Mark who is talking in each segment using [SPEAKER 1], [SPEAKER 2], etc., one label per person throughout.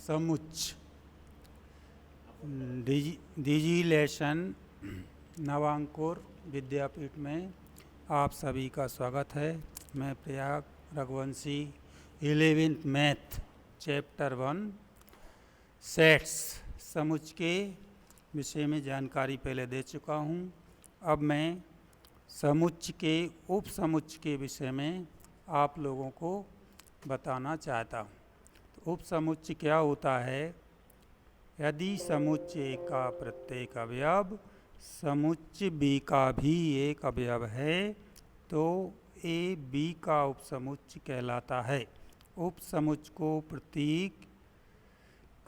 [SPEAKER 1] समुच्च डिजिलेशन नवांकुर विद्यापीठ में आप सभी का स्वागत है। मैं Prayag Raghuvanshi 11th math chapter 1 sets समुच्च के विषय में जानकारी पहले दे चुका हूँ। अब मैं समुच्च के उप समुच्च के विषय में आप लोगों को बताना चाहता हूँ। तो उप समुच्च क्या होता है? यदि समुच्च ए का प्रत्येक अवयव समुच्च बी का भी एक अवयव है तो ए बी का उपसमुच्च कहलाता है। उपसमुच्च को प्रतीक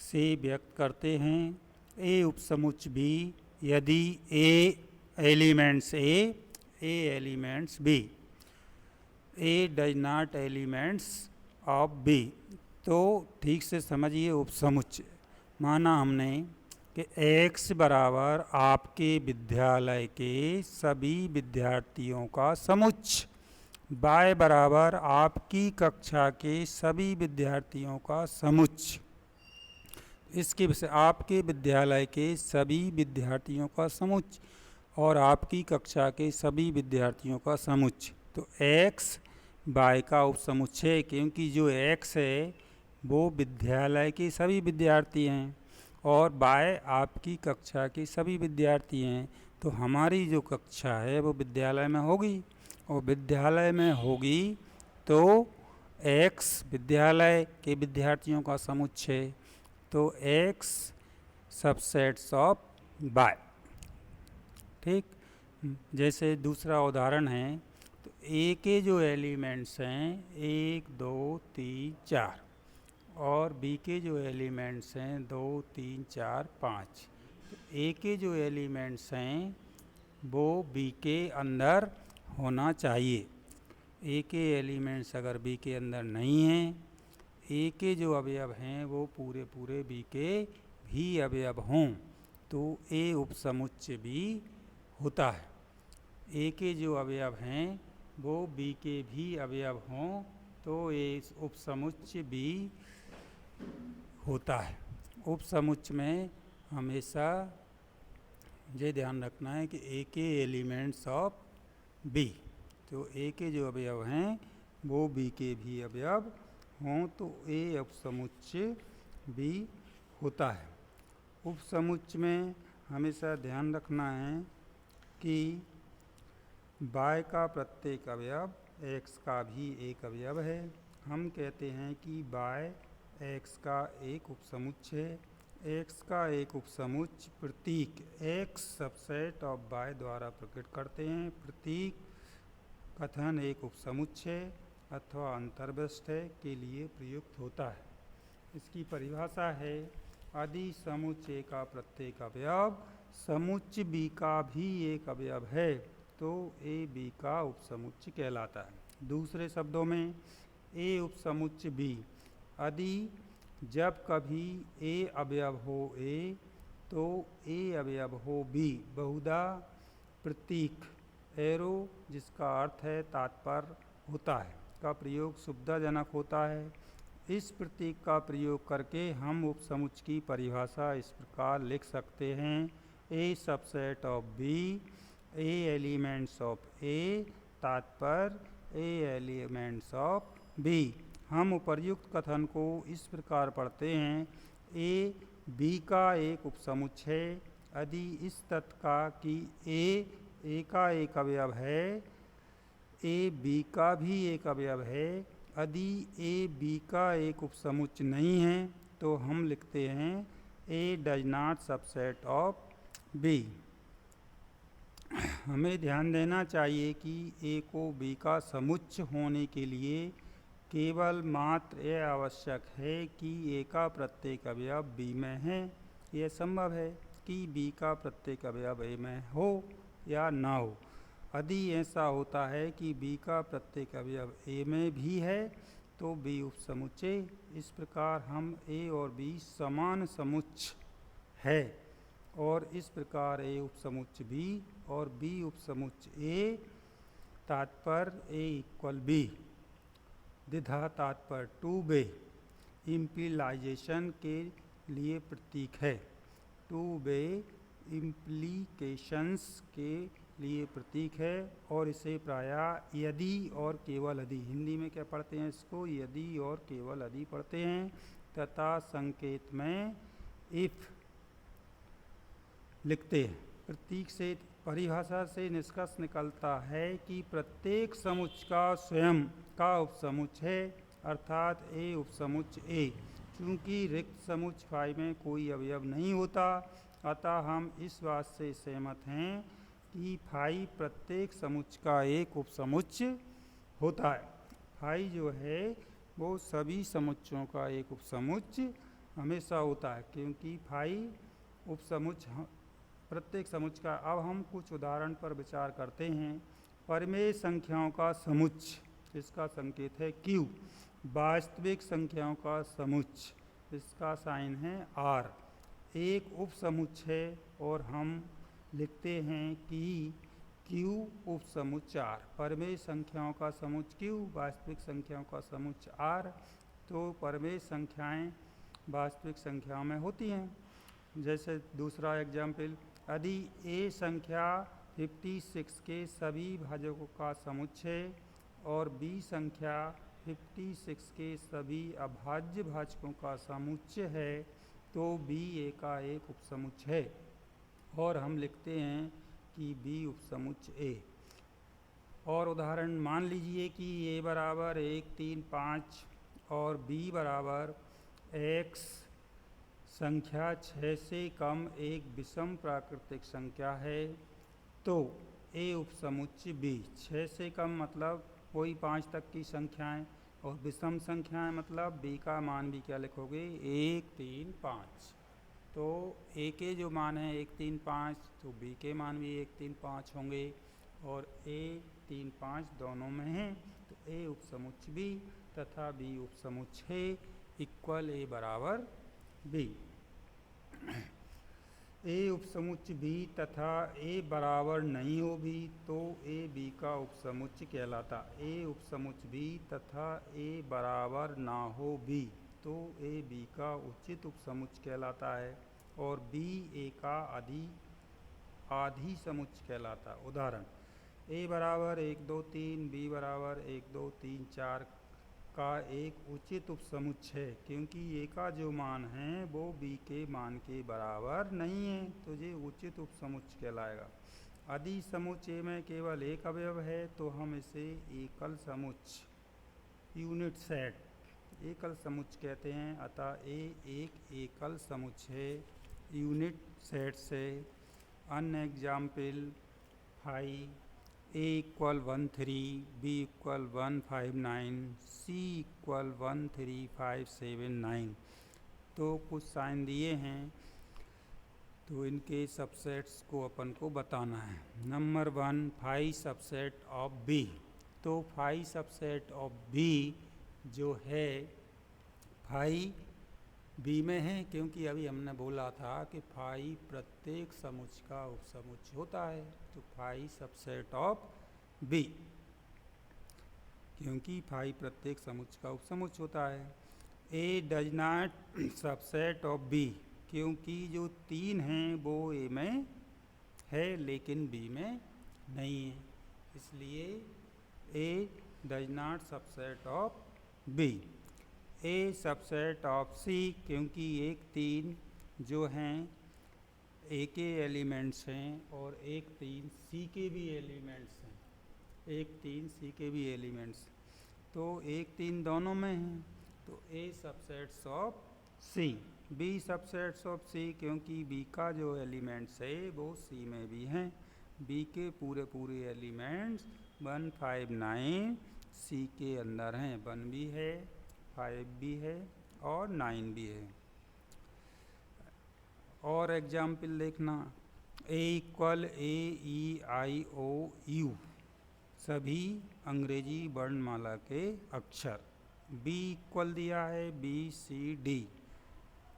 [SPEAKER 1] से व्यक्त करते हैं। ए उपसमुच्च बी यदि A elements A elements B, A does not elements of B. तो ठीक से समझिए, उपसमुच्च माना हमने कि x बराबर आपके विद्यालय के सभी विद्यार्थियों का समुच्च, y बराबर आपकी कक्षा के सभी विद्यार्थियों का समुच्च। इसके विषय आपके विद्यालय के सभी विद्यार्थियों का समुच्च और आपकी कक्षा के सभी विद्यार्थियों का समुच्च। तो x y का उपसमुच्च है, क्योंकि जो x है वो विद्यालय के सभी विद्यार्थी हैं और y आपकी कक्षा के सभी विद्यार्थी हैं। तो हमारी जो कक्षा है वो विद्यालय में होगी और विद्यालय में होगी तो x विद्यालय के विद्यार्थियों का समुच्च है। तो x सबसेट्स ऑफ y। ठीक, जैसे दूसरा उदाहरण है, तो a के जो एलिमेंट्स हैं 1 2 3 4 और b के जो एलिमेंट्स हैं 2 3 4 5। तो a के जो एलिमेंट्स हैं वो b के अंदर होना चाहिए। a के एलिमेंट्स अगर b के अंदर नहीं हैं, a के जो अवयव हैं वो पूरे पूरे b के भी अवयव हों तो a उपसमुच्च भी होता है। a के जो अवयव हैं वो b के भी अवयव हों तो a उपसमुच्च भी होता है। उपसमुच्च में हमेशा ये ध्यान रखना है कि a के एलिमेंट्स ऑफ b, तो a के जो अवयव हैं वो b के भी अवयव हों तो a उपसमुच्च भी होता है। उपसमुच्च में हमेशा ध्यान रखना है कि y का प्रत्येक अवयव x का भी एक अवयव है। हम कहते हैं कि y x का एक उपसमुच्च है। x का एक उपसमुच्च प्रतीक x सबसेट ऑफ y द्वारा प्रकट करते हैं। प्रतीक कथन एक उपसमुच्च है अथवा अंतर्वृष्ट है के लिए प्रयुक्त होता है। इसकी परिभाषा है, यदि समुच्च ए का प्रत्येक अवयव समुच्च बी का भी एक अवयव है तो ए बी का उपसमुच्च कहलाता है। दूसरे शब्दों में ए उपसमुच्च बी यदि जब कभी ए अवयव हो ए तो ए अवयव हो बी। बहुधा प्रतीक एरो जिसका अर्थ है तात्पर्य होता है का प्रयोग सुविधाजनक होता है। इस प्रतीक का प्रयोग करके हम उपसमुच्च की परिभाषा इस प्रकार लिख सकते हैं, A subset of B, A elements of A, तात्पर्य ए एलिमेंट्स ऑफ बी। हम उपर्युक्त कथन को इस प्रकार पढ़ते हैं, ए बी का एक उपसमुच्च है यदि इस तथ्य का कि ए का एक अवयव है, ए बी का भी एक अवयव है। यदि ए बी का एक उपसमुच्च नहीं है तो हम लिखते हैं A does not subset of B. हमें ध्यान देना चाहिए कि ए को बी का समुच्च होने के लिए केवल मात्र यह आवश्यक है कि ए का प्रत्येक अवयव बी में है। यह संभव है कि बी का प्रत्येक अवयव ए में हो या ना हो। यदि ऐसा होता है कि बी का प्रत्येक अवयव ए में भी है तो बी उपसमुच्च। इस प्रकार हम ए और बी समान समुच्च है और इस प्रकार ए उपसमुच्च बी और बी उपसमुच्च ए, तात्पर्य ए इक्वल बी, द्विधा तात्पर्य टू बे। इम्प्लीलाइजेशन के लिए प्रतीक है। टू बे इम्प्लीकेशंस के लिए प्रतीक है और इसे प्रायः यदि और केवल यदि, हिंदी में क्या पढ़ते हैं इसको, यदि और केवल यदि पढ़ते हैं, तथा संकेत में इफ लिखते हैं। प्रतीक से परिभाषा से निष्कर्ष निकलता है कि प्रत्येक समुच्चय का स्वयं का उपसमुच्चय है, अर्थात ए उपसमुच्चय ए। चूँकि रिक्त समुच्चय फाई में कोई अवयव नहीं होता, अतः हम इस बात से सहमत हैं कि फाई प्रत्येक समुच्चय का एक उपसमुच्चय होता है। फाई जो है वो सभी समुच्चयों का एक उपसमुच्चय हमेशा होता है, क्योंकि फाई उपसमुच्चय प्रत्येक समुच्चय का। अब हम कुछ उदाहरण पर विचार करते हैं। परिमेय संख्याओं का समुच्चय, इसका संकेत है Q। वास्तविक संख्याओं का समुच्चय, इसका साइन है R। एक उपसमुच्चय है और हम लिखते हैं कि Q उपसमुच्चय R। परिमेय संख्याओं का समुच्चय Q, वास्तविक संख्याओं का समुच्चय R। तो परिमेय संख्याएं वास्तविक संख्याओं में होती हैं। जैसे दूसरा एग्जाम्पल, यदि A संख्या 56 के सभी भाजकों का समुच्चय और B संख्या 56 के सभी अभाज्य भाजकों का समुच्चय है, तो B A का एक उपसमुच्चय है और हम लिखते हैं कि B उपसमुच्चय A। और उदाहरण मान लीजिए कि A बराबर 1, 3, 5 और B बराबर X संख्या 6 से कम एक विषम प्राकृतिक संख्या है, तो A उपसमुच्चय B। 6 से कम मतलब कोई 5 तक की संख्याएं, और विषम संख्याएं मतलब B का मान भी क्या लिखोगे, 1, 3, 5। तो A के जो मान हैं 1, 3, 5, तो B के मान भी 1, 3, 5 होंगे, और A 3, 5 दोनों में हैं, तो A उपसमुच्चय B तथा B उपसमुच्चय इक्वल A बराबर B। A उपसमुच्चय B तथा A बराबर नहीं हो भी तो A B का उपसमुच्चय कहलाता। A उपसमुच्चय B तथा A बराबर ना हो भी तो A B का उचित उपसमुच्चय कहलाता है, और B A का आधी समुच्चय कहलाता। उदाहरण, A बराबर 1, 2, 3, B बराबर 1, 2, 3, 4 का एक उचित उपसमुच्चय है, क्योंकि A का जो मान है वो B के मान के बराबर नहीं है, तो ये उचित उपसमुच्चय कहलाएगा। यदि समुच्चय में केवल एक अवयव है तो हम इसे एकल समुच्चय, यूनिट सेट, एकल समुच्चय कहते हैं। अतः A एक एकल समुच्चय यूनिट सेट से। अन्य example, phi A equal 1, 3, B equal 1, 5, 9, C equal 1, 3, 5, 7, 9। तो कुछ साइन दिए हैं, तो इनके सबसेट्स को अपन को बताना है। Number 1, phi subset of B। तो फाई सबसेट ऑफ B जो है फाई B में है, क्योंकि अभी हमने बोला था कि फाई प्रत्येक समुच्चय का उपसमुच्चय होता है। तो फाई सबसेट ऑफ B, क्योंकि फाई प्रत्येक समुच्चय का उपसमुच्चय होता है। A does not subset of B, क्योंकि जो 3 हैं वो A में है लेकिन B में नहीं है, इसलिए A does not subset of B। A subset of C, क्योंकि 1, 3 जो हैं A के एलिमेंट्स हैं और 1, 3 C के भी एलिमेंट्स हैं, 1, 3 C के भी एलिमेंट्स, तो 1, 3 दोनों में हैं, तो A subsets of C। B subsets of C, क्योंकि B का जो एलिमेंट्स है वो C में भी हैं। B के पूरे पूरे एलिमेंट्स 1, 5, 9 C के अंदर हैं। 1 भी है, 5 भी है और 9 भी है। और एग्जाम्पल देखना, A equal A E I O U सभी अंग्रेजी वर्णमाला के अक्षर। B इक्वल दिया है B C D।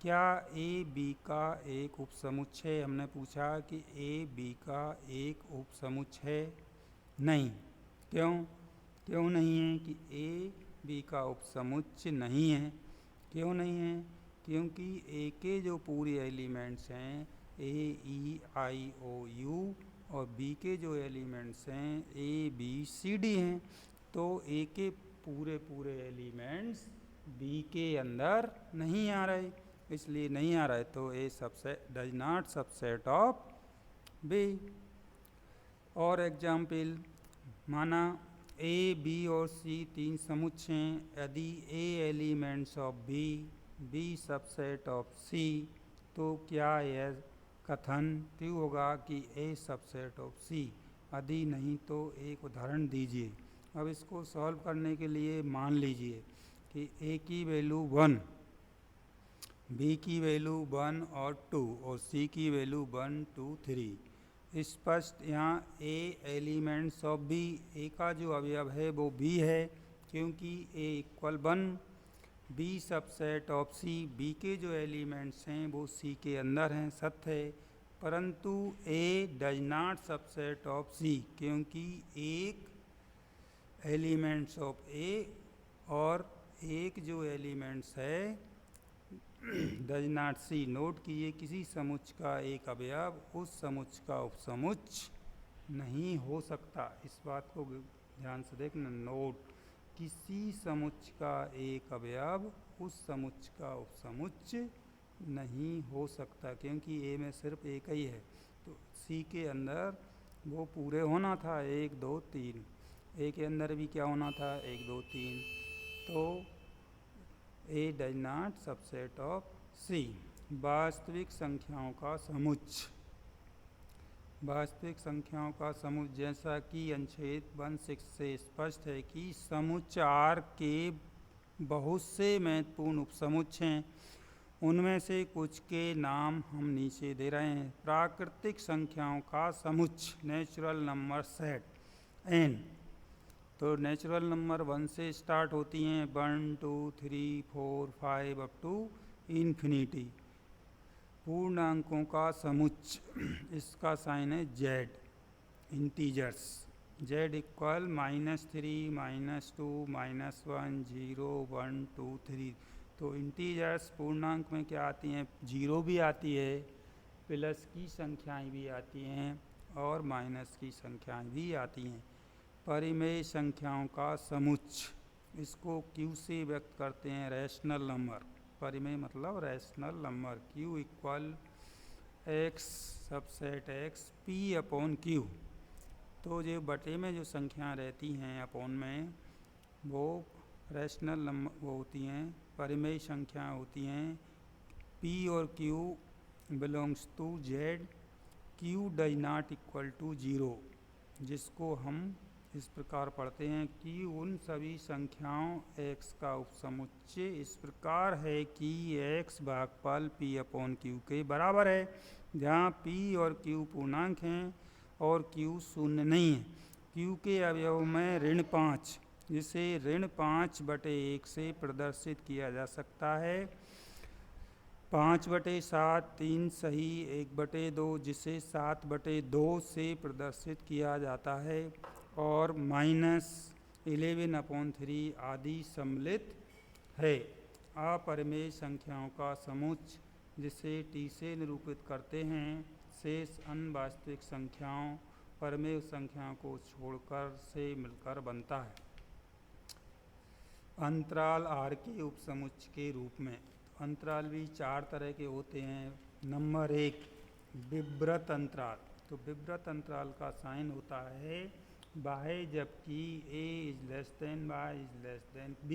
[SPEAKER 1] क्या A B का एक उपसमुच्चय, हमने पूछा कि A B का एक उपसमुच्चय है? नहीं। क्यों नहीं है कि A B का उपसमुच्चय नहीं है? क्यों नहीं है? क्योंकि ए के जो पूरे एलिमेंट्स हैं ए ई आई ओ यू और बी के जो एलिमेंट्स हैं ए बी सी डी हैं, तो ए के पूरे एलिमेंट्स बी के अंदर नहीं आ रहे, इसलिए नहीं आ रहा है, तो A subset does not subset of B. और एग्जाम्पल, माना ए बी और सी तीन समुच्चय हैं, यदि A elements of B, B subset of C, तो क्या यह कथन ट्रू होगा कि ए सबसेट ऑफ सी? यदि नहीं तो एक उदाहरण दीजिए। अब इसको सॉल्व करने के लिए मान लीजिए कि ए की वैल्यू 1, बी की वैल्यू 1 और 2 और सी की वैल्यू 1 2 3। स्पष्ट यहाँ A elements of B, A का जो अवयव है वो बी है, क्योंकि A equal 1, B subset of C, B के जो एलिमेंट्स हैं वो सी के अंदर हैं, सत्य है। परंतु ए डज नॉट सबसेट ऑफ सी, क्योंकि एक एलिमेंट्स ऑफ ए और एक जो एलिमेंट्स है डज नॉट सी, नोट कीजिए किसी समुच्चय का एक अवयव उस समुच्चय का उपसमुच्चय नहीं हो सकता। इस बात को ध्यान से देखना, नोट, किसी समुच्चय का एक अवयव उस समुच्चय का उपसमुच्चय नहीं हो सकता, क्योंकि ए में सिर्फ एक ही है, तो सी के अंदर वो पूरे होना था 1 2 3, ए के अंदर भी क्या होना था 1 2 3, तो ए डज नॉट सबसेट ऑफ सी। वास्तविक संख्याओं का समुच्चय, वास्तविक संख्याओं का समुच्चय, जैसा कि अनुच्छेद 16 से स्पष्ट है कि समुच्चय आर के बहुत से महत्वपूर्ण उपसमुच्चय हैं, उनमें से कुछ के नाम हम नीचे दे रहे हैं। प्राकृतिक संख्याओं का समुच्चय, नेचुरल नंबर सेट एन, तो नेचुरल नंबर 1 से स्टार्ट होती हैं, 1 2 3 4 5 अप टू इन्फिनिटी। पूर्णांकों का समुच्चय, इसका साइन है जेड, इंटीजर्स, जेड इक्वल -3 -2 -1 0 1 2 3, तो इंटीजर्स पूर्णांक में क्या आती हैं? 0 भी आती है, प्लस की संख्याएं भी आती हैं और माइनस की संख्याएं भी आती हैं। परिमेय संख्याओं का समुच्चय, इसको क्यू से व्यक्त करते हैं, रैशनल नंबर, परिमेय मतलब rational number, Q equal x subset x P upon Q, तो जो बटे में जो संख्या रहती हैं अपॉन में, वो रैशनल नंबर वो होती हैं, परिमेय संख्या होती हैं। पी और Q belongs to Z, Q does not equal to 0, जिसको हम इस प्रकार पढ़ते हैं कि उन सभी संख्याओं x का उपसमुच्चय इस प्रकार है कि x भागफल p अपॉन q के बराबर है, जहाँ p और q पूर्णांक हैं और q शून्य नहीं है। q के अवयव में ऋण 5, जिसे ऋण 5/1 से प्रदर्शित किया जा सकता है, 5/7 3 सही 1/2, जिसे 7/2 से प्रदर्शित किया जाता है, और -11/3 आदि सम्मिलित है। अपरिमेय संख्याओं का समुच्चय, जिसे टी से निरूपित करते हैं, शेष अन्य वास्तविक संख्याओं परिमेय संख्याओं को छोड़कर से मिलकर बनता है। अंतराल आर के उपसमुच्चय के रूप में, अंतराल भी 4 तरह के होते हैं। नंबर 1, विवृत अंतराल, तो विवृत अंतराल का साइन होता है बाय, जबकि a is less then y is less then b,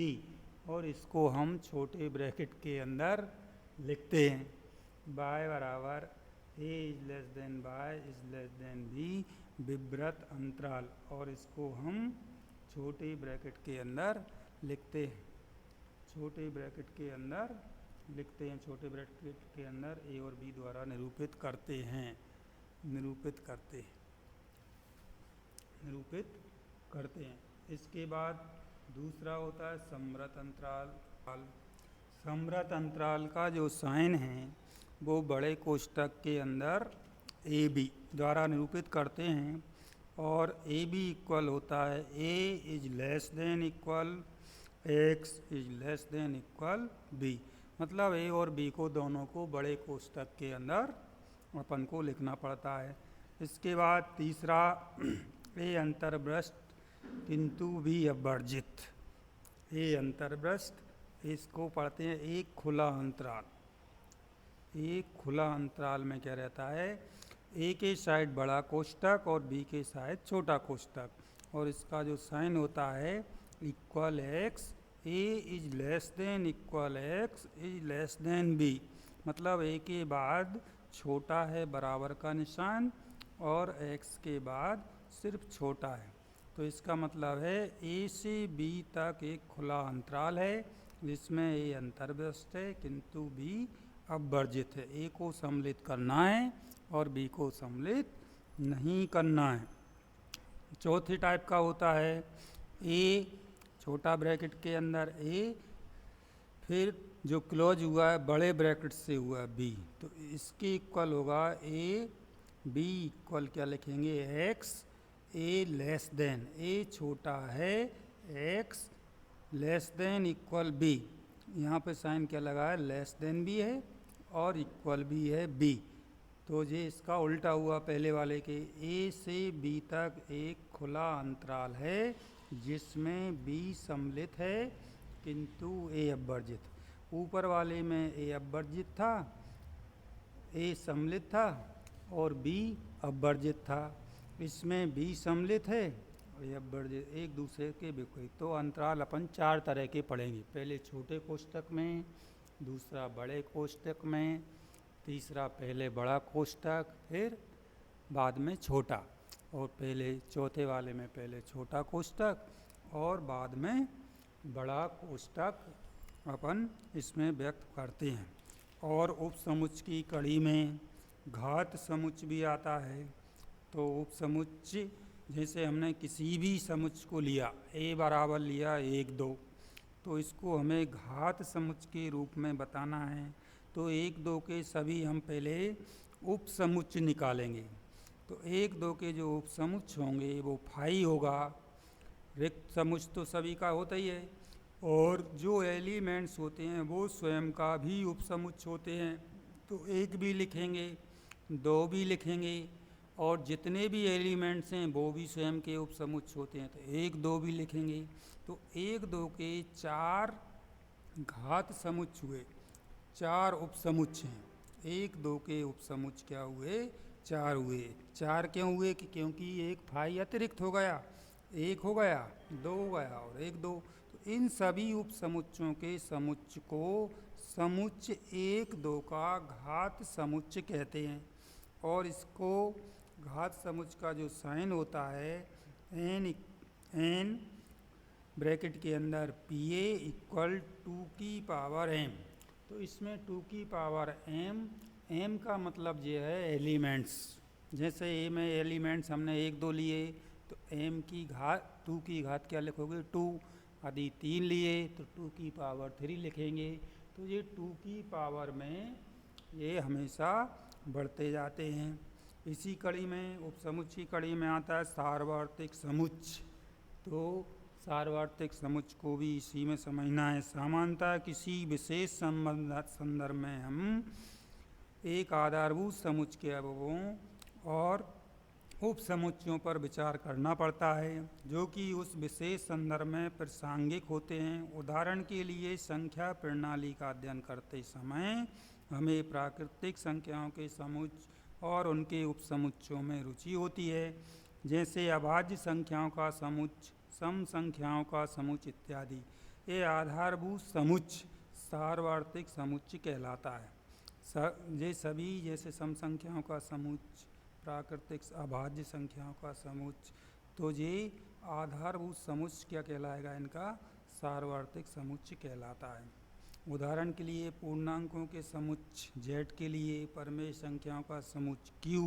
[SPEAKER 1] और इसको हम छोटे ब्रैकेट के अंदर लिखते हैं, y बराबर a is less then y is less then b, विवृत अंतराल, और इसको हम छोटे ब्रैकेट के अंदर लिखते हैं, छोटे ब्रैकेट के अंदर लिखते हैं, छोटे ब्रैकेट के अंदर a और b द्वारा निरूपित करते हैं, निरूपित करते हैं। इसके बाद दूसरा होता है समृत अंतराल। समृत अंतराल का जो साइन है वो बड़े कोष्ठक के अंदर ए बी द्वारा निरूपित करते हैं, और ए बी इक्वल होता है a is less than equal x is less than equal b, मतलब ए और बी को दोनों को बड़े कोष्ठक के अंदर अपन को लिखना पड़ता है। इसके बाद तीसरा ए अंतर्भ्रष्ट किंतु भी अवर्जित। ए अंतर्भ्रष्ट, इसको पढ़ते हैं एक खुला अंतराल। एक खुला अंतराल में क्या रहता है, ए के साइड बड़ा कोष्ठक और बी के साइड छोटा कोष्ठक, और इसका जो साइन होता है equal x, A is less than equal X is less than B. मतलब ए के बाद छोटा है बराबर का निशान और एक्स के बाद सिर्फ छोटा है। तो इसका मतलब है ए से बी तक एक खुला अंतराल है जिसमें ए अंतर्भ्रष्ट है किंतु बी अवर्जित है। ए को सम्मिलित करना है और बी को सम्मिलित नहीं करना है। चौथी टाइप का होता है ए छोटा ब्रैकेट के अंदर ए, फिर जो क्लोज हुआ है बड़े ब्रैकेट से हुआ है बी, तो इसके इक्वल होगा ए बी इक्वल क्या लिखेंगे X A less than, A छोटा है X less than equal B. यहाँ पे साइन क्या लगा है, लेस देन भी है और इक्वल भी है बी। तो ये इसका उल्टा हुआ पहले वाले के। ए से बी तक एक खुला अंतराल है जिसमें बी सम्मिलित है किंतु ए अवर्जित। ऊपर वाले में ए अवर्जित था, ए सम्मिलित था और बी अवर्जित था। इसमें बी सम्मिलित है और ए अवर्जित, एक दूसरे के विपरीत। तो अंतराल अपन चार तरह के पढ़ेंगे, पहले छोटे कोष्ठक में, दूसरा बड़े कोष्ठक में, तीसरा पहले बड़ा कोष्ठक फिर बाद में छोटा, और पहले चौथे वाले में पहले छोटा कोष्ठक और बाद में बड़ा कोष्ठक अपन इसमें व्यक्त करते हैं। और उपसमुच्च की कड़ी में घात समुच्च भी आता है। तो उपसमुच्च जैसे हमने किसी भी समुच्च को लिया, ए बराबर लिया 1 2, तो इसको हमें घात समुच्च के रूप में बताना है। तो 1 2 के सभी हम पहले उपसमुच्च निकालेंगे। तो 1 2 के जो उपसमुच्च होंगे वो फाई होगा। रिक्त समुच्च तो सभी का होता ही है, और जो एलिमेंट्स होते हैं वो स्वयं का भी उपसमुच्च होते हैं। तो 1 भी लिखेंगे, 2 भी लिखेंगे, और जितने भी एलिमेंट्स हैं वो भी स्वयं के उपसमुच्च होते हैं। तो 1 2 भी लिखेंगे। तो 1 2 के 4 घात समुच्च हुए, 4 उपसमुच्च हैं। 1 2 के उपसमुच्च क्या हुए, 4 हुए। 4 क्यों हुए, कि क्योंकि एक फाई अतिरिक्त हो गया, 1 हो गया, 2 हो गया और 1 2। तो इन सभी उपसमुच्चों के समुच्च को समुच्च 1 2 का घात समुच्च कहते हैं। और इसको घात समुच्च का जो साइन होता है एन ब्रैकेट के अंदर पी ए इक्वल 2 की पावर एम। तो इसमें 2 की पावर एम का मतलब ये है एलिमेंट्स। जैसे ए में एलिमेंट्स हमने 1 2 लिए तो एम की घात 2 की घात क्या लिखोगे 2। यदि 3 लिए तो 2 की पावर 3 लिखेंगे। तो ये 2 की पावर में ये हमेशा बढ़ते जाते हैं। इसी कड़ी में उपसमुच्च की कड़ी में आता है सार्वत्रिक समुच्च। तो सार्वत्रिक समुच्च को भी इसी में समझना है। सामान्यतः किसी विशेष संदर्भ में हम एक आधारभूत समुच्च के अवयवों और उपसमुच्चों पर विचार करना पड़ता है जो कि उस विशेष संदर्भ में प्रासंगिक होते हैं। उदाहरण के लिए संख्या प्रणाली का अध्ययन करते समय हमें प्राकृतिक संख्याओं के समुच्च और उनके उपसमुच्चों में रुचि होती है, जैसे अभाज्य संख्याओं का समुच्च, सम संख्याओं का समुच्च इत्यादि। ये आधारभूत समुच्च सार्वत्रिक समुच्च कहलाता है। ये सभी जैसे सम संख्याओं का समुच्च, प्राकृतिक अभाज्य संख्याओं का समुच्च, तो ये आधारभूत समुच्च क्या कहलाएगा, इनका सार्वत्रिक समुच्च कहलाता है। उदाहरण के लिए पूर्णांकों के समुच्च z के लिए परमेय संख्याओं का समुच्च q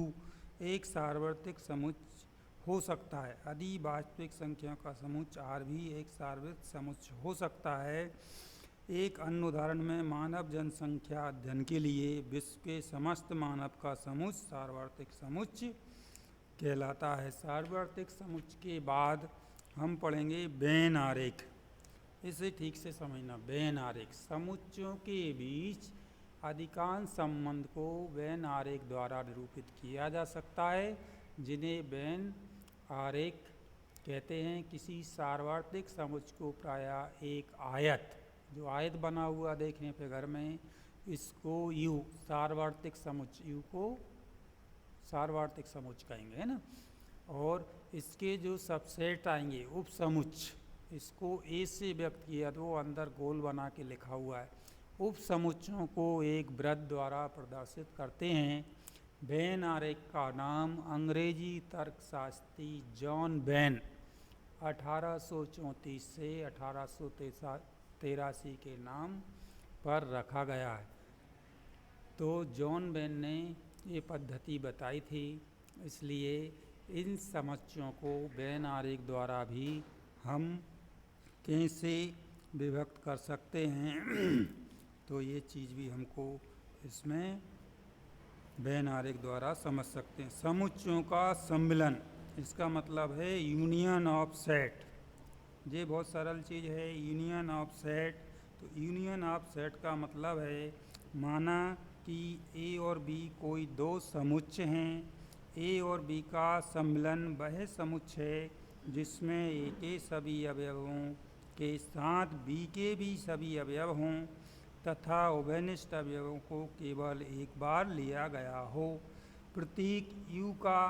[SPEAKER 1] एक सार्वत्रिक समुच्च हो सकता है। यदि वास्तविक संख्याओं का समुच्च r भी एक सार्वत्रिक समुच्च हो सकता है। एक अन्य उदाहरण में मानव जनसंख्या अध्ययन के लिए विश्व के समस्त मानव का समुच्च सार्वत्रिक समुच्च कहलाता है। सार्वत्रिक समुच्च के बाद हम पढ़ेंगे वेन आरेख। इसे ठीक से समझना। वेन आरेख समुच्चयों के बीच अधिकांश संबंध को वेन आरेख द्वारा निरूपित किया जा सकता है, जिन्हें वेन आरेख कहते हैं। किसी सार्वत्रिक समुच्चय को प्रायः एक आयत, जो आयत बना हुआ देखें फिगर में, इसको यू सार्वत्रिक समुच्चय, यू को सार्वत्रिक समुच्चय कहेंगे, है ना। और इसके जो सबसेट आएंगे उप समुच्चय, इसको ए से व्यक्त किया तो अंदर गोल बना के लिखा हुआ है। उप समुच्चयों को एक वृत्त द्वारा प्रदर्शित करते हैं। वेन आरेख का नाम अंग्रेजी तर्कशास्त्री जॉन वेन 1834 से 1883 के नाम पर रखा गया है। तो जॉन वेन ने ये पद्धति बताई थी, इसलिए इन समुच्चयों को वेन आरेख द्वारा भी हम कैसे विभक्त कर सकते हैं तो ये चीज़ भी हमको इसमें वेन आरेख द्वारा समझ सकते हैं। समुच्चयों का सम्मिलन, इसका मतलब है यूनियन ऑफ सेट। ये बहुत सरल चीज़ है, यूनियन ऑफ सेट। तो यूनियन ऑफ सेट का मतलब है, माना कि ए और बी कोई दो समुच्चय हैं। ए और बी का सम्मिलन वह समुच्चय है जिसमें ए के सभी अवयवों के साथ बी के भी सभी अवयव हों तथा उभयनिष्ठ अवयवों को केवल एक बार लिया गया हो। प्रतीक यू का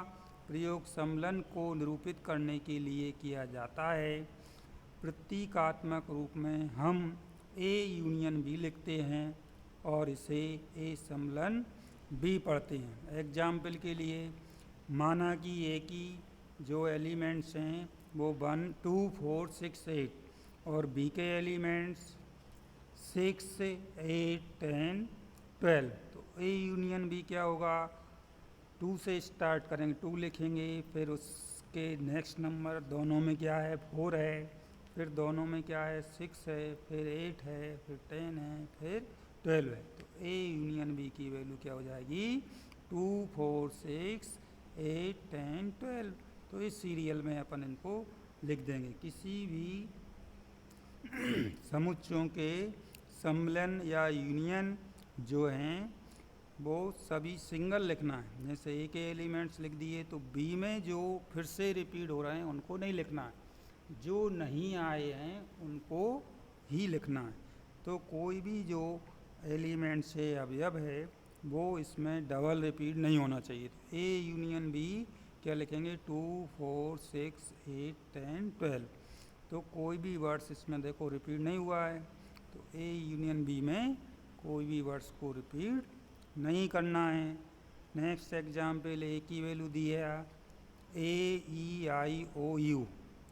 [SPEAKER 1] प्रयोग सम्मिलन को निरूपित करने के लिए किया जाता है। प्रतीकात्मक रूप में हम ए यूनियन बी लिखते हैं और इसे ए सम्मिलन बी पढ़ते हैं। एग्जाम्पल के लिए, माना कि ए की जो एलिमेंट्स हैं वो 1, 2, 4, 6, 8 और बी के एलिमेंट्स 6, 8, 10, 12। तो ए यूनियन बी क्या होगा, 2 से स्टार्ट करेंगे, 2 लिखेंगे, फिर उसके नेक्स्ट नंबर दोनों में क्या है 4 है, फिर दोनों में क्या है 6 है, फिर 8 है, फिर 10 है, फिर 12 है। तो ए यूनियन बी की वैल्यू क्या हो जाएगी 2, 4, 6, 8, 10, 12। तो इस सीरियल में अपन इनको लिख देंगे। किसी भी समुच्चयों के सम्मिलन या यूनियन जो हैं वो सभी सिंगल लिखना है। जैसे ए के एलिमेंट्स लिख दिए तो बी में जो फिर से रिपीट हो रहे हैं उनको नहीं लिखना है, जो नहीं आए हैं उनको ही लिखना है। तो कोई भी जो एलिमेंट से अवयव है वो इसमें डबल रिपीट नहीं होना चाहिए। तो ए यूनियन बी क्या लिखेंगे 2, 4, 6, 8, 10, 12। तो कोई भी वर्ड्स इसमें देखो रिपीट नहीं हुआ है, तो ए यूनियन बी में कोई भी वर्ड्स को रिपीट नहीं करना है। नेक्स्ट एग्जाम्पल, ए की वैल्यू दी है AEIOU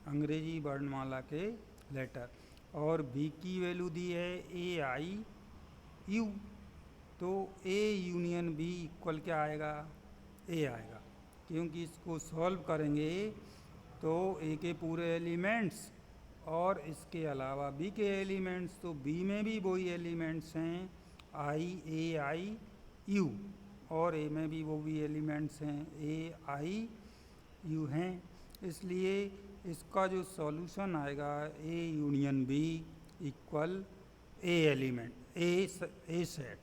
[SPEAKER 1] अंग्रेजी वर्णमाला के लेटर, और बी की वैल्यू दी है AIU। तो ए यूनियन बी इक्वल क्या आएगा, ए आएगा, क्योंकि इसको सॉल्व करेंगे तो ए के पूरे एलिमेंट्स और इसके अलावा बी के एलिमेंट्स, तो बी में भी वही एलिमेंट्स हैं AIU और ए में भी वो भी एलिमेंट्स हैं AIU हैं। इसलिए इसका जो सॉल्यूशन आएगा A union B equal A element A set,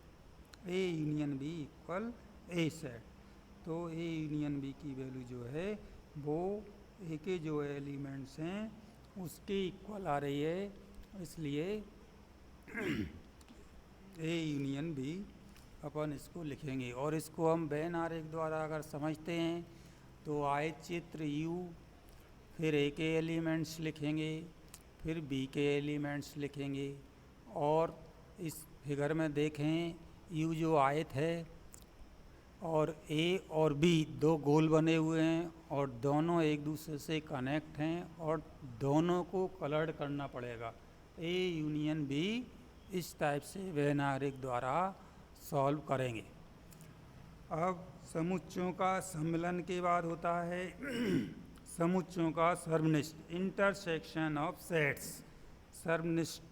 [SPEAKER 1] A union B equal A set. तो ए यूनियन बी की वैल्यू जो है वो ए के जो एलिमेंट्स हैं उसके इक्वल आ रही है, इसलिए ए यूनियन बी अपन इसको लिखेंगे। और इसको हम वेन आरेख द्वारा अगर समझते हैं तो आयत चित्र यू, फिर ए के एलिमेंट्स लिखेंगे, फिर बी के एलिमेंट्स लिखेंगे, और इस फिगर में देखें यू जो आयत है और ए और बी दो गोल बने हुए हैं और दोनों एक दूसरे से कनेक्ट हैं और दोनों को कलर्ड करना पड़ेगा। ए यूनियन बी इस टाइप से वेन आरेख द्वारा सॉल्व करेंगे। अब समुच्चयों का सम्मिलन के बाद होता है समुच्चयों का सर्वनिष्ठ, इंटरसेक्शन ऑफ सेट्स। सर्वनिष्ठ,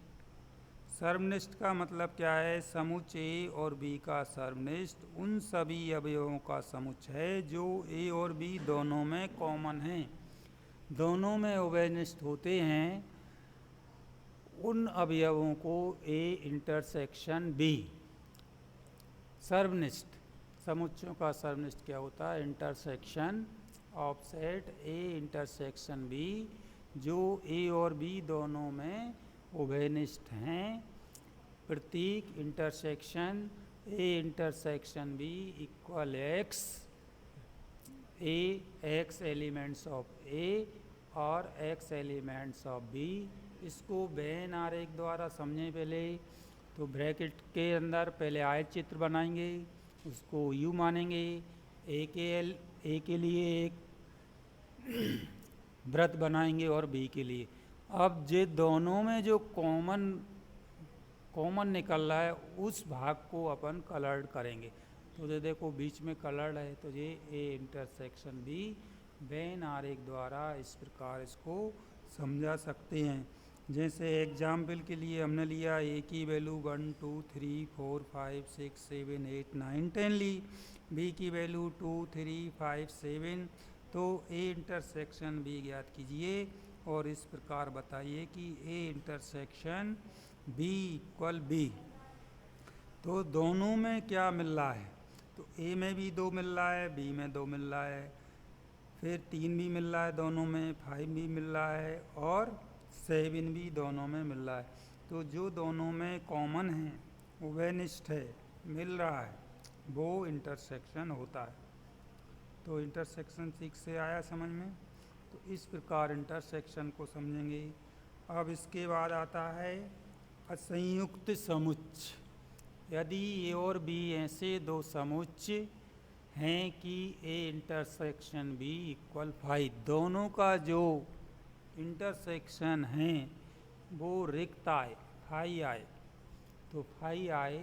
[SPEAKER 1] सर्वनिष्ठ का मतलब क्या है, समुच्चय ए और बी का सर्वनिष्ठ उन सभी अवयवों का समुच्चय है जो ए और बी दोनों में कॉमन हैं, दोनों में उभयनिष्ठ होते हैं। उन अवयवों को ए इंटरसेक्शन बी, सर्वनिष्ठ समुच्चयों का सर्वनिष्ठ क्या होता है? Intersection of set A intersection B, जो ए और बी दोनों में उभयनिष्ठ हैं। प्रतीक intersection A intersection B equal x, A x elements of A और एक्स एलिमेंट्स ऑफ बी। इसको वेन आरेख द्वारा समझें पहले। तो ब्रैकेट के अंदर पहले आयत चित्र बनाएंगे, उसको यू मानेंगे, ए के लिए एक वृत्त बनाएंगे और बी के लिए। अब ये दोनों में जो कॉमन निकल रहा है उस भाग को अपन कलर्ड करेंगे। तो ये देखो बीच में कलर्ड है, तो ये ए इंटरसेक्शन बी वेन आरेख द्वारा इस प्रकार इसको समझा सकते हैं। जैसे एग्जाम्पल के लिए हमने लिया ए की वैल्यू 1 2 3 4 5 6 7 8 9 10 ली, बी की वैल्यू 2 3 5 7। तो ए इंटरसेक्शन बी ज्ञात कीजिए और इस प्रकार बताइए कि A intersection B equal B. तो दोनों में क्या मिल रहा है? तो ए में भी 2 मिल रहा है, बी में 2 मिल रहा है, फिर 3 भी मिल रहा है दोनों में, 5 भी मिल रहा है और 7 भी दोनों में मिल रहा है। तो जो दोनों में कॉमन है, उभयनिष्ठ है, मिल रहा है, वो इंटरसेक्शन होता है। तो इंटरसेक्शन 6 से आया समझ में। तो इस प्रकार इंटरसेक्शन को समझेंगे। अब इसके बाद आता है असंयुक्त समुच्चय। यदि ए और बी ऐसे दो समुच्चय हैं कि ए इंटरसेक्शन बी इक्वल 5, दोनों का जो इंटरसेक्शन है वो रिक्त आए, फाई आए, तो फाई आए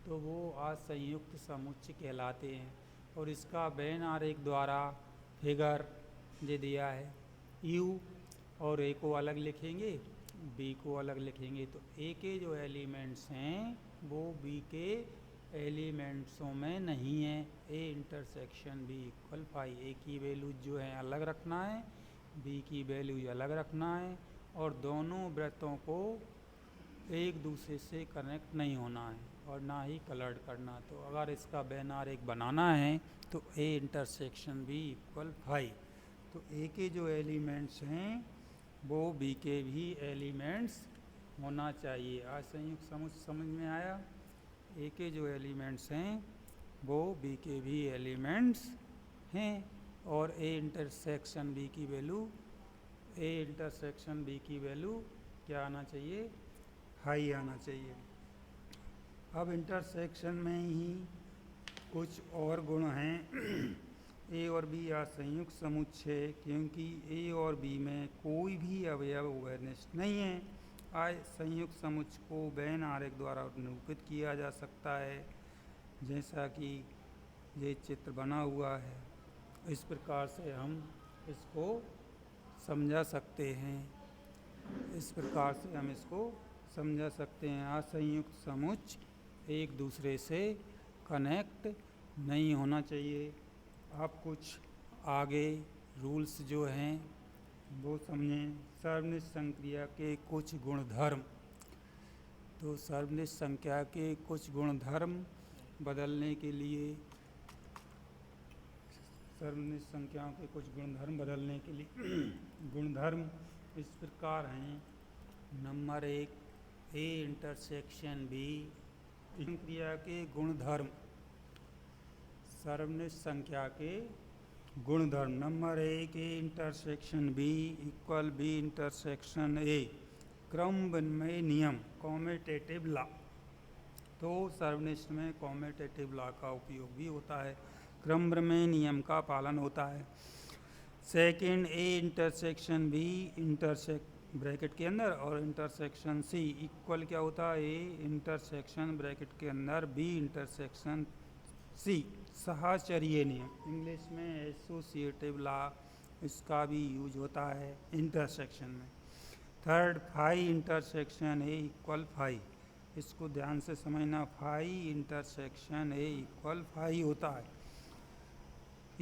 [SPEAKER 1] तो वो असंयुक्त समुच्चय कहलाते हैं। और इसका वेन आरेख द्वारा फिगर ये दिया है। यू और ए को अलग लिखेंगे, बी को अलग लिखेंगे। तो ए के जो एलिमेंट्स हैं वो बी के एलिमेंट्सों में नहीं है। ए इंटरसेक्शन बी इक्वल 5, ए की वैल्यू जो है अलग रखना है, बी की वैल्यू अलग रखना है, और दोनों वृत्तों को एक दूसरे से कनेक्ट नहीं होना है और ना ही कलर्ड करना। तो अगर इसका वेन आरेख बनाना है तो ए इंटरसेक्शन बी इक्वल 5। तो ए के जो एलिमेंट्स हैं वो बी के भी एलिमेंट्स होना चाहिए। असंयुक्त समुच्चय समझ में आया? ए के जो एलिमेंट्स हैं वो बी के भी एलिमेंट्स हैं। और ए इंटरसेक्शन बी की वैल्यू क्या आना चाहिए? हाई आना चाहिए। अब इंटरसेक्शन में ही कुछ और गुण हैं। ए और बी असंयुक्त समुच्चय, क्योंकि ए और बी में कोई भी अवयव उभयनिष्ठ नहीं है। असंयुक्त समुच्चय को वेन आरेख द्वारा निरूपित किया जा सकता है, जैसा कि ये चित्र बना हुआ है। इस प्रकार से हम इसको समझा सकते हैं। असंयुक्त समुच्चय एक दूसरे से कनेक्ट नहीं होना चाहिए। आप कुछ आगे रूल्स जो हैं वो समझें। सर्वनिष्ठ संक्रिया के कुछ गुणधर्म। तो सर्वनिष्ठ संख्या के कुछ गुणधर्म बदलने के लिए गुणधर्म इस प्रकार हैं। नंबर 1, ए इंटरसेक्शन बी संक्रिया के गुणधर्म। सर्वनिष्ठ संख्या के गुणधर्म। Number 1, A intersection B equal B intersection A, क्रम विनिमय नियम, कॉम्यूटेटिव लॉ। तो सर्वनिष्ठ में कॉम्यूटेटिव लॉ का उपयोग भी होता है, क्रम विनिमय नियम का पालन होता है। Second, A intersection B bracket के अंदर और इंटरसेक्शन सी इक्वल क्या होता है? ए इंटरसेक्शन ब्रैकेट के अंदर बी इंटरसेक्शन सी, साहचर्य नियम, इंग्लिश में एसोसिएटिव लॉ, इसका भी यूज होता है इंटरसेक्शन में। Third, phi intersection A equal phi, इसको ध्यान से समझना, phi intersection A equal phi होता है।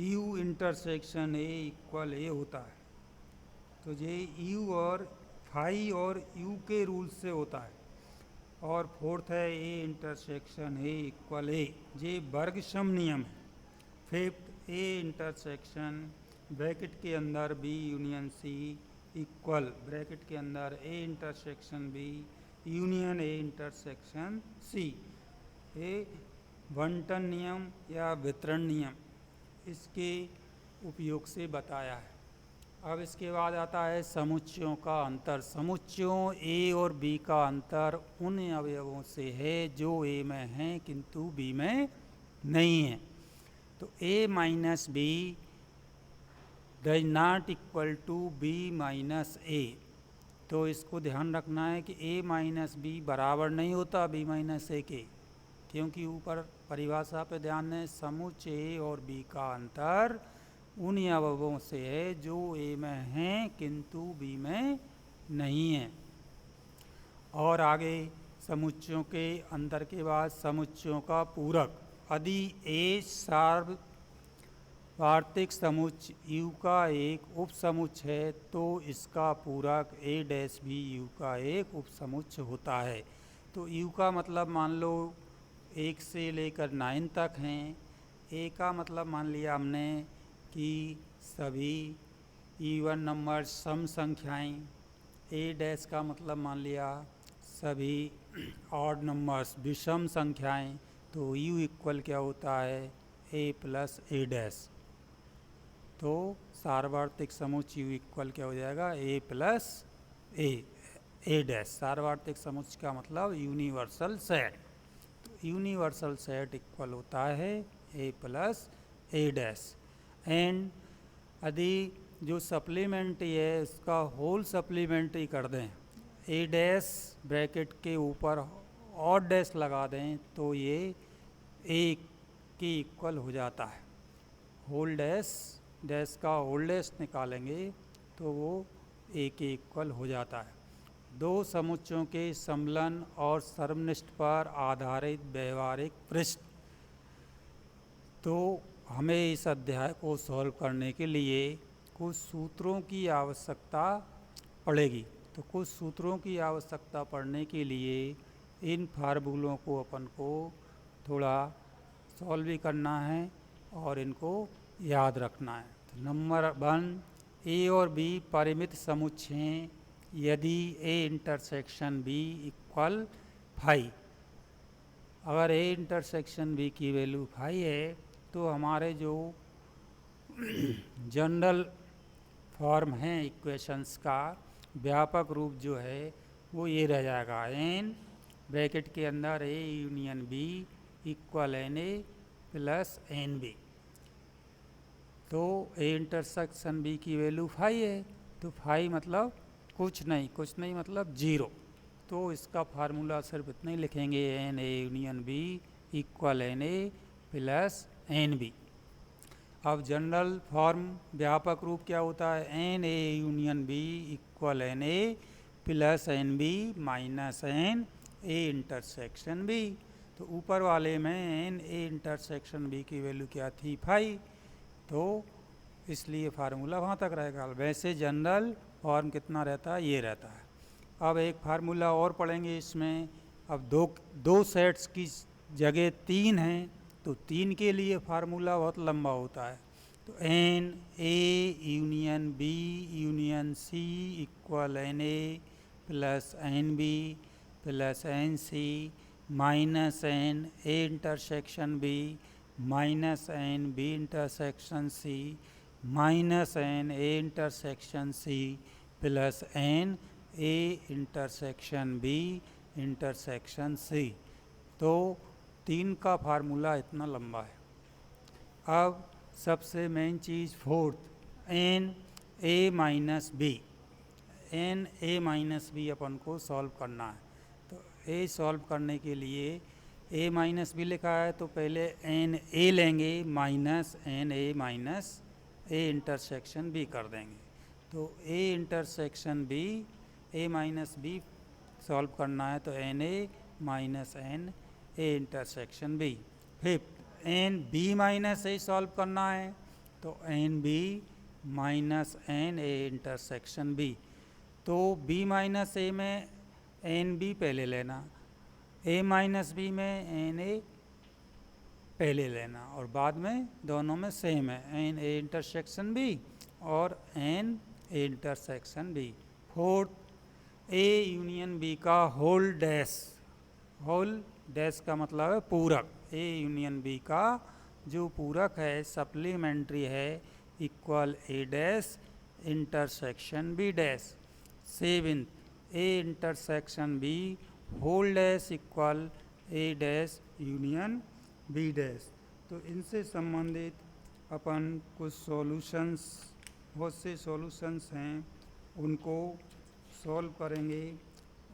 [SPEAKER 1] U intersection A equal A होता है। तो ये यू और फाई और यू के रूल से होता है। और फोर्थ है ए इंटरसेक्शन ए इक्वल ए, ये वर्गसम नियम है। फिफ्थ ए इंटरसेक्शन ब्रैकेट के अंदर B union C equal bracket के अंदर A intersection B union A intersection C. ये बंटन नियम या वितरण नियम इसके उपयोग से बताया है। अब इसके बाद आता है समुच्चयों का अंतर। समुच्चयों ए और बी का अंतर उन अवयवों से है जो ए में हैं किंतु बी में नहीं है। तो A minus B does not equal to B minus A. तो इसको ध्यान रखना है कि ए माइनस बी बराबर नहीं होता बी माइनस ए के, क्योंकि ऊपर परिभाषा पे ध्यान दें, समुच्चय ए और बी का अंतर उन अवयवों से है जो ए में हैं किंतु बी में नहीं है। और आगे समुच्चयों के अंतर के बाद समुच्चयों का पूरक। यदि ए सार्वत्रिक समुच्चय यू का एक उपसमुच्चय है तो इसका पूरक ए डैश भी यू का एक उपसमुच्चय होता है। तो यू का मतलब मान लो 1 से लेकर 9 तक हैं। ए का मतलब मान लिया हमने कि सभी इवन नंबर सम संख्याएं। ए डैश का मतलब मान लिया सभी ऑड नंबर्स विषम संख्याएं। तो यू इक्वल क्या होता है ए प्लस ए डैश। तो सार्वत्रिक समुच्चय यू इक्वल क्या हो जाएगा ए प्लस ए डैश। सार्वत्रिक समुच्चय का मतलब यूनिवर्सल सेट। तो यूनिवर्सल सेट इक्वल होता है ए प्लस ए डैश। एंड यदि जो सप्लीमेंट्री है उसका होल सप्लीमेंट्री कर दें, ए डैश ब्रैकेट के ऊपर और डैश लगा दें तो ये ए के इक्वल हो जाता है। होल डैश डैश का होल डैश निकालेंगे तो वो ए के इक्वल हो जाता है। दो समुच्चयों के समलन और सर्वनिष्ठ पर आधारित व्यवहारिक पृष्ठ। तो हमें इस अध्याय को सॉल्व करने के लिए कुछ सूत्रों की आवश्यकता पड़ेगी। तो कुछ सूत्रों की आवश्यकता पड़ने के लिए इन फार्मूलों को अपन को थोड़ा सॉल्व भी करना है और इनको याद रखना है। तो नंबर 1, ए और बी परिमित समुच्चय हैं यदि A intersection B equal phi. अगर ए इंटरसेक्शन बी की वैल्यू फाई है तो हमारे जो जनरल फॉर्म हैं इक्वेशंस का व्यापक रूप जो है वो ये रह जाएगा एन ब्रैकेट के अंदर A union B equal N A plus N B. तो ए इंटरसेक्शन बी की वैल्यू फाई है तो फाई मतलब कुछ नहीं मतलब 0। तो इसका फार्मूला सिर्फ इतना ही लिखेंगे N A union B equal N A plus N B. अब जनरल फॉर्म व्यापक रूप क्या होता है N A union B equal N A plus N B minus N A intersection B. तो ऊपर वाले में एन ए इंटरसेक्शन बी की वैल्यू क्या थी फाई, तो इसलिए फार्मूला वहाँ तक रहेगा। वैसे जनरल फॉर्म कितना रहता है ये रहता है। अब एक फार्मूला और पढ़ेंगे इसमें। अब दो सेट्स की जगह 3 हैं तो 3 के लिए फार्मूला बहुत लंबा होता है। तो N A union B union C equal N A plus N B plus n C minus N A intersection B minus n B intersection C minus N A intersection C plus n A intersection B intersection C. तो 3 का formula इतना लंबा है। अब सबसे main चीज़ fourth n A minus B. N A minus B अपन को सॉल्व करना है। तो ए सॉल्व करने के लिए ए माइनस बी लिखा है तो पहले एन ए लेंगे minus N A minus A intersection B कर देंगे। तो A intersection B A minus B solve करना है तो N A minus N A intersection B. Fifth N B minus A solve करना है तो N B minus N A intersection B. तो b माइनस ए में एन बी पहले लेना, a माइनस बी में एन ए पहले लेना, और बाद में दोनों में सेम है, एन ए इंटरसेक्शन बी और N A intersection B. Fourth, A union B का होल डैश, होल डैश का मतलब है पूरक, ए यूनियन बी का जो पूरक है सप्लीमेंट्री है equal A dash intersection B dash. Seventh, A intersection B whole dash equal A dash union B dash. तो इनसे संबंधित अपन कुछ सॉल्यूशंस, बहुत से सॉल्यूशंस हैं उनको सॉल्व करेंगे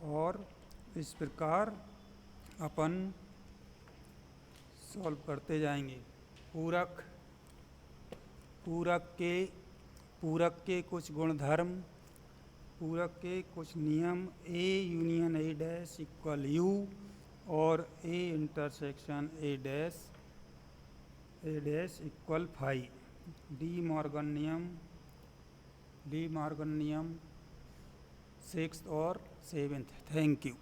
[SPEAKER 1] और इस प्रकार अपन सॉल्व करते जाएंगे। पूरक के कुछ गुणधर्म, पूरक के कुछ नियम, A union A dash equal U और A intersection A dash equal phi. De Morgan नियम 6th और 7th। Thank you.